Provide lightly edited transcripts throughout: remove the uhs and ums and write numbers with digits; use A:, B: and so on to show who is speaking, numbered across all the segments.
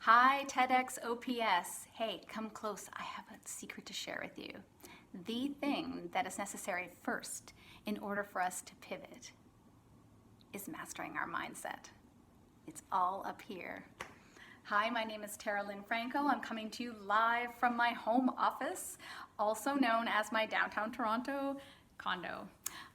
A: Hi, TEDxOPS. Hey, come close. I have a secret to share with you. The thing that is necessary first in order for us to pivot is mastering our mindset. It's all up here. Hi, my name is Tara Lynn Franco. I'm coming to you live from my home office, also known as my downtown Toronto condo.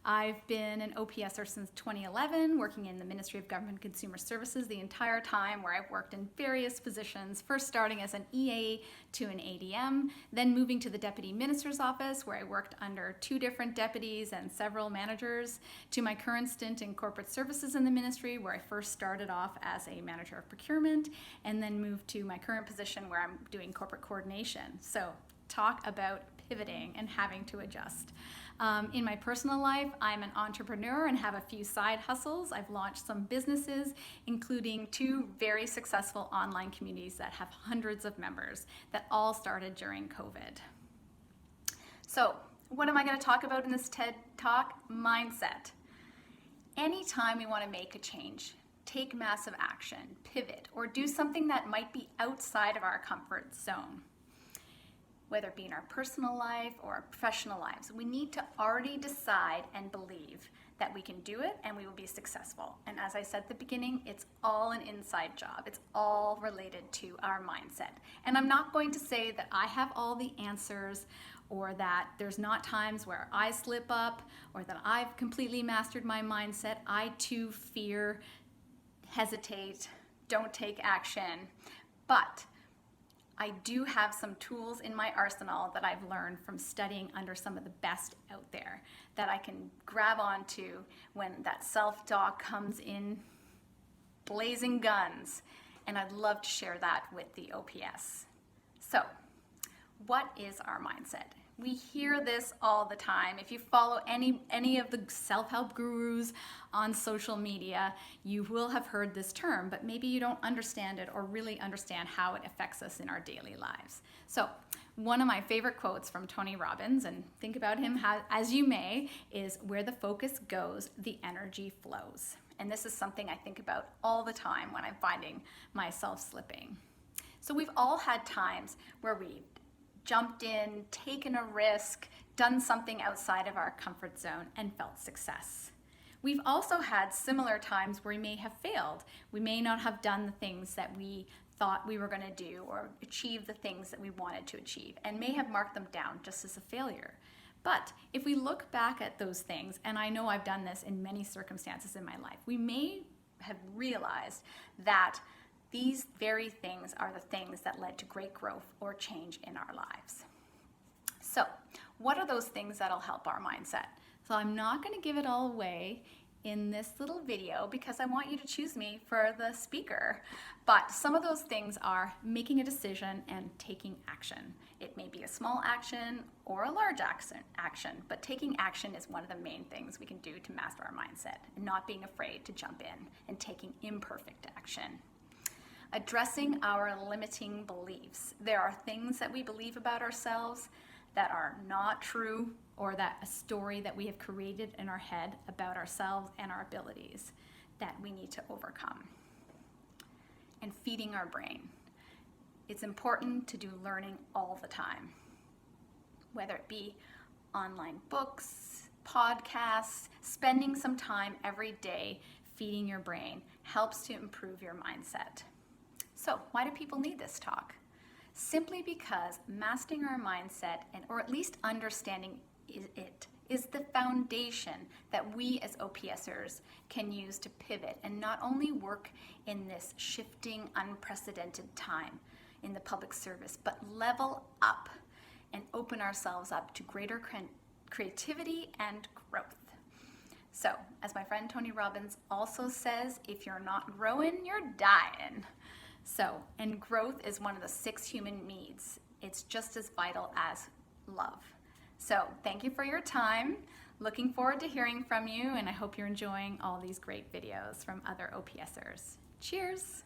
A: I've been an OPSer since 2011, working in the Ministry of Government Consumer Services the entire time, where I've worked in various positions, first starting as an EA to an ADM, then moving to the Deputy Minister's Office, where I worked under 2 different deputies and several managers, to my current stint in corporate services in the ministry, where I first started off as a manager of procurement, and then moved to my current position where I'm doing corporate coordination. So talk about pivoting and having to adjust. In my personal life, I'm an entrepreneur and have a few side hustles. I've launched some businesses, including 2 very successful online communities that have hundreds of members that all started during COVID. So, what am I going to talk about in this TED Talk? Mindset. Anytime we want to make a change, take massive action, pivot, or do something that might be outside of our comfort zone, whether it be in our personal life or our professional lives, we need to already decide and believe that we can do it and we will be successful. And as I said at the beginning, it's all an inside job. It's all related to our mindset. And I'm not going to say that I have all the answers or that there's not times where I slip up or that I've completely mastered my mindset. I too fear, hesitate, don't take action. But I do have some tools in my arsenal that I've learned from studying under some of the best out there that I can grab onto when that self-talk comes in blazing guns. And I'd love to share that with the OPS. So, what is our mindset? We hear this all the time. If you follow any of the self-help gurus on social media, you will have heard this term, but maybe you don't understand it or really understand how it affects us in our daily lives. So, one of my favorite quotes from Tony Robbins, and think about him as you may, is where the focus goes, the energy flows. And this is something I think about all the time when I'm finding myself slipping. So we've all had times where we jumped in, taken a risk, done something outside of our comfort zone, and felt success. We've also had similar times where we may have failed. We may not have done the things that we thought we were going to do or achieve the things that we wanted to achieve, and may have marked them down just as a failure. But if we look back at those things, and I know I've done this in many circumstances in my life, we may have realized that these very things are the things that led to great growth or change in our lives. So, what are those things that'll help our mindset? So I'm not going to give it all away in this little video because I want you to choose me for the speaker. But some of those things are making a decision and taking action. It may be a small action or a large action, but taking action is one of the main things we can do to master our mindset, and not being afraid to jump in and taking imperfect action. Addressing our limiting beliefs. There are things that we believe about ourselves that are not true, or that a story that we have created in our head about ourselves and our abilities that we need to overcome. And feeding our brain. It's important to do learning all the time, whether it be online books, podcasts, spending some time every day feeding your brain helps to improve your mindset. So why do people need this talk? Simply because mastering our mindset, or at least understanding it, is the foundation that we as OPSers can use to pivot and not only work in this shifting, unprecedented time in the public service, but level up and open ourselves up to greater creativity and growth. So, as my friend Tony Robbins also says, if you're not growing, you're dying. So, and growth is one of the 6 human needs. It's just as vital as love. So, thank you for your time. Looking forward to hearing from you, and I hope you're enjoying all these great videos from other OPSers. Cheers!